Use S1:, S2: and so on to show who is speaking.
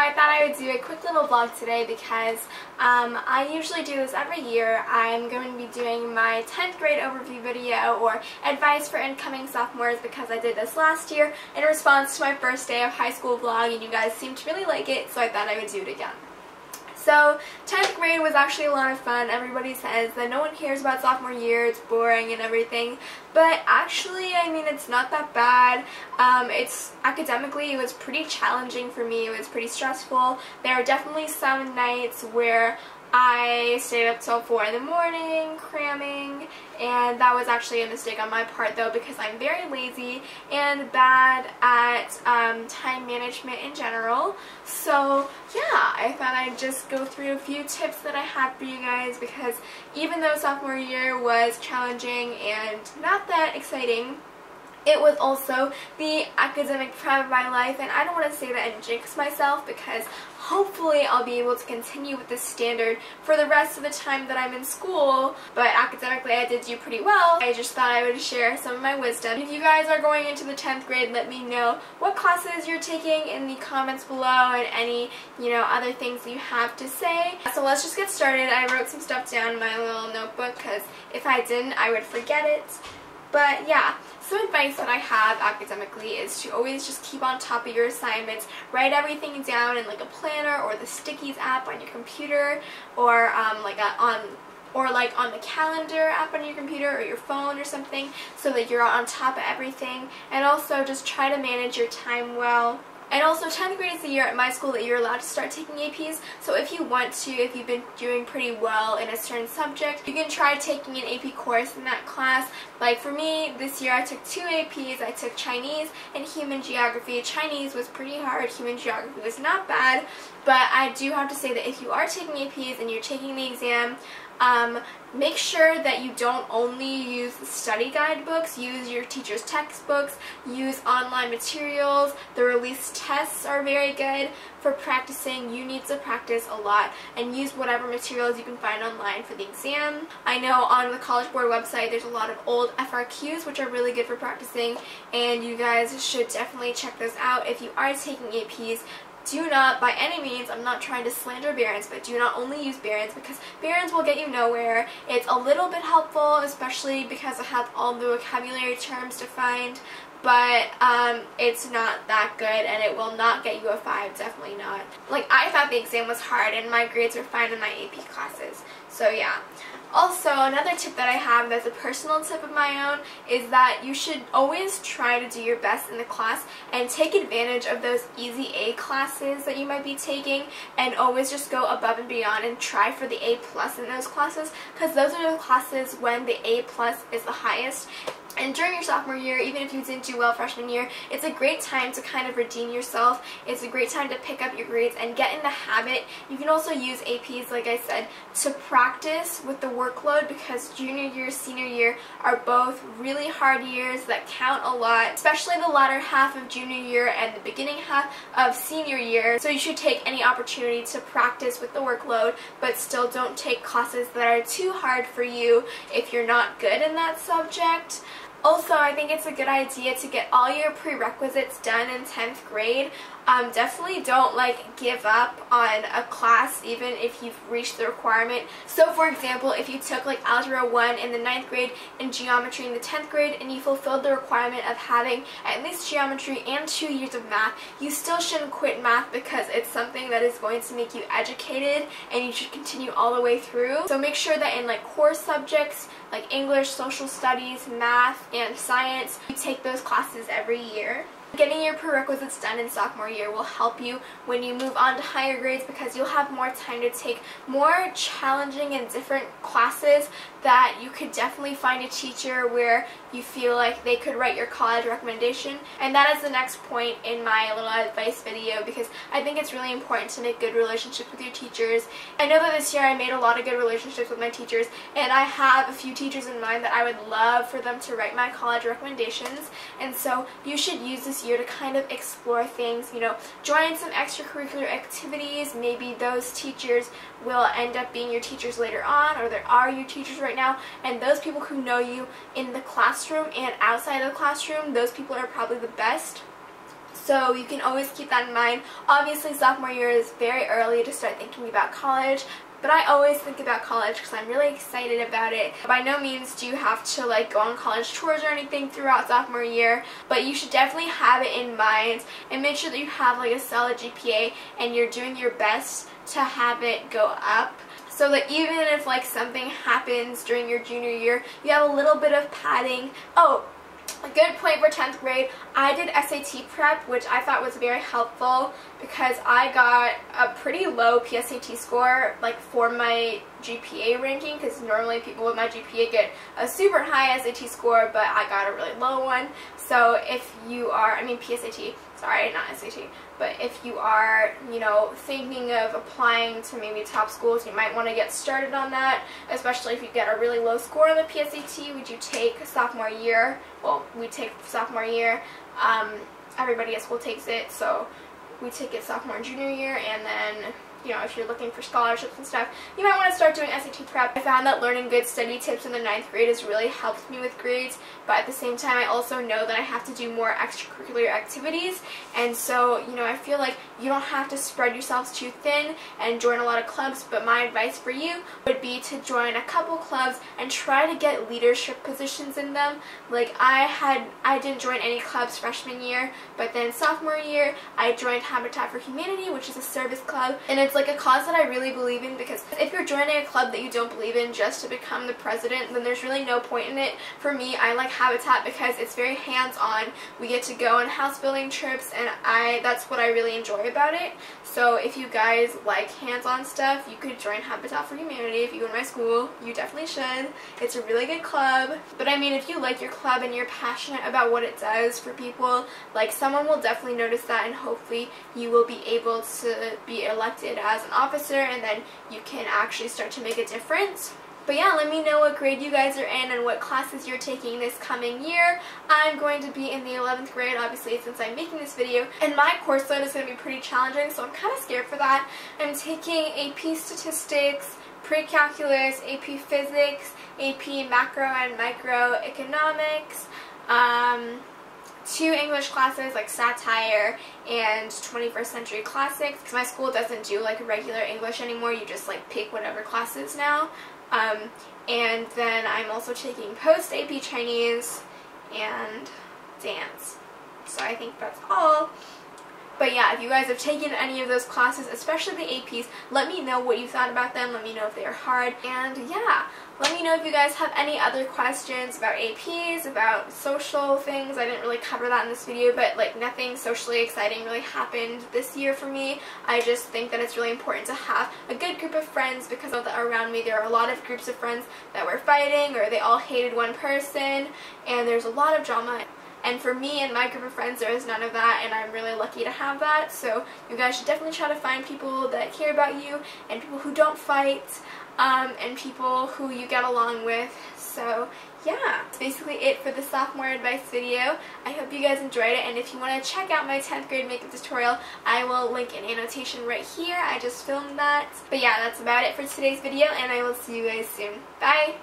S1: I thought I would do a quick little vlog today because I usually do this every year. I'm going to be doing my 10th grade overview video or advice for incoming sophomores because I did this last year in response to my first day of high school vlog and you guys seemed to really like it, so I thought I would do it again. So 10th grade was actually a lot of fun. Everybody says that no one cares about sophomore year, it's boring and everything, but actually, I mean, it's not that bad. Academically, it was pretty challenging for me. It was pretty stressful. There are definitely some nights where I stayed up till 4 in the morning cramming, and that was actually a mistake on my part though because I'm very lazy and bad at time management in general. So yeah, I thought I'd just go through a few tips that I had for you guys because even though sophomore year was challenging and not that exciting, it was also the academic prime of my life, and I don't want to say that and jinx myself because hopefully I'll be able to continue with this standard for the rest of the time that I'm in school, but academically I did do pretty well. I just thought I would share some of my wisdom. If you guys are going into the 10th grade, let me know what classes you're taking in the comments below and any, other things you have to say. So let's just get started. I wrote some stuff down in my little notebook because if I didn't, I would forget it. But yeah, some advice that I have academically is to always just keep on top of your assignments. Write everything down in like a planner or the Stickies app on your computer, or on the calendar app on your computer or your phone or something, so that you're on top of everything. And also just try to manage your time well. And also 10th grade is the year at my school that you're allowed to start taking APs, so if you want to, if you've been doing pretty well in a certain subject, you can try taking an AP course in that class. Like for me, this year I took 2 APs. I took Chinese and Human Geography. Chinese was pretty hard, Human Geography was not bad, but I do have to say that if you are taking APs and you're taking the exam, make sure that you don't only use the study guidebooks, use your teacher's textbooks, use online materials. The release tests are very good for practicing. You need to practice a lot and use whatever materials you can find online for the exam. I know on the College Board website there's a lot of old FRQs which are really good for practicing, and you guys should definitely check those out if you are taking APs. Do not, by any means, I'm not trying to slander Barron's, but do not only use Barron's because Barron's will get you nowhere. It's a little bit helpful, especially because it has all the vocabulary terms defined, but it's not that good and it will not get you a 5, definitely not. Like, I thought the exam was hard and my grades were fine in my AP classes, so yeah. Also, another tip that I have that's a personal tip of my own is that you should always try to do your best in the class and take advantage of those easy A classes that you might be taking, and always just go above and beyond and try for the A+ in those classes, because those are the classes when the A+ is the highest. And during your sophomore year, even if you didn't do well freshman year, it's a great time to kind of redeem yourself. It's a great time to pick up your grades and get in the habit. You can also use APs, like I said, to practice with the workload, because junior year, senior year are both really hard years that count a lot, especially the latter half of junior year and the beginning half of senior year. So you should take any opportunity to practice with the workload, but still don't take classes that are too hard for you if you're not good in that subject. Also, I think it's a good idea to get all your prerequisites done in 10th grade. Definitely don't give up on a class even if you've reached the requirement. So for example, if you took Algebra 1 in the 9th grade and Geometry in the 10th grade and you fulfilled the requirement of having at least Geometry and 2 years of math, you still shouldn't quit math because it's something that is going to make you educated and you should continue all the way through. So make sure that in core subjects like English, Social Studies, Math, and Science, you take those classes every year. Getting your prerequisites done in sophomore year will help you when you move on to higher grades because you'll have more time to take more challenging and different classes that you could definitely find a teacher where you feel like they could write your college recommendation. And that is the next point in my little advice video because I think it's really important to make good relationships with your teachers. I know that this year I made a lot of good relationships with my teachers, and I have a few teachers in mind that I would love for them to write my college recommendations, and so you should use this year to kind of explore things, join some extracurricular activities. Maybe those teachers will end up being your teachers later on, or they are your teachers right now, and those people who know you in the classroom and outside of the classroom, those people are probably the best. So you can always keep that in mind. Obviously, sophomore year is very early to start thinking about college, but I always think about college because I'm really excited about it. By no means do you have to like go on college tours or anything throughout sophomore year, but you should definitely have it in mind and make sure that you have like a solid GPA and you're doing your best to have it go up, so that even if like something happens during your junior year, you have a little bit of padding. Oh, a good point for 10th grade, I did SAT prep, which I thought was very helpful because I got a pretty low PSAT score like for my GPA ranking, because normally people with my GPA get a super high SAT score, but I got a really low one. So if you are, PSAT, sorry, not SAT, but if you are, thinking of applying to maybe top schools, you might want to get started on that, especially if you get a really low score on the PSAT, which you take sophomore year. Well, we take sophomore year. Everybody at school takes it, so we take it sophomore and junior year, and then if you're looking for scholarships and stuff, you might want to start doing SAT prep. I found that learning good study tips in the 9th grade has really helped me with grades, but at the same time I also know that I have to do more extracurricular activities, and so I feel like you don't have to spread yourselves too thin and join a lot of clubs, but my advice for you would be to join a couple clubs and try to get leadership positions in them. Like I didn't join any clubs freshman year, but then sophomore year I joined Habitat for Humanity, which is a service club, and it's like a cause that I really believe in, because if you're joining a club that you don't believe in just to become the president, then there's really no point in it. For me, I like Habitat because it's very hands-on. We get to go on house building trips, and that's what I really enjoy about it. So if you guys like hands-on stuff, you could join Habitat for Humanity. If you go to my school, you definitely should. It's a really good club. But if you like your club and you're passionate about what it does for people, like someone will definitely notice that, and hopefully you will be able to be elected as an officer, and then you can actually start to make a difference. But yeah, let me know what grade you guys are in and what classes you're taking this coming year. I'm going to be in the 11th grade, obviously, since I'm making this video, and my course load is going to be pretty challenging, so I'm kind of scared for that. I'm taking AP Statistics, Pre-Calculus, AP Physics, AP Macro and Microeconomics, 2 English classes like satire and 21st century classics, because my school doesn't do like regular English anymore. You just like pick whatever classes now. And then I'm also taking post AP Chinese and dance. So I think that's all. But yeah, if you guys have taken any of those classes, especially the APs, let me know what you thought about them. Let me know if they are hard. And yeah, let me know if you guys have any other questions about APs, about social things. I didn't really cover that in this video, but like nothing socially exciting really happened this year for me. I just think that it's really important to have a good group of friends, because around me there are a lot of groups of friends that were fighting, or they all hated one person, and there's a lot of drama. And for me and my group of friends, there is none of that, and I'm really lucky to have that. So you guys should definitely try to find people that care about you, and people who don't fight, and people who you get along with. So yeah, that's basically it for the sophomore advice video. I hope you guys enjoyed it, and if you want to check out my 10th grade makeup tutorial, I will link an annotation right here. I just filmed that. But yeah, that's about it for today's video, and I will see you guys soon. Bye!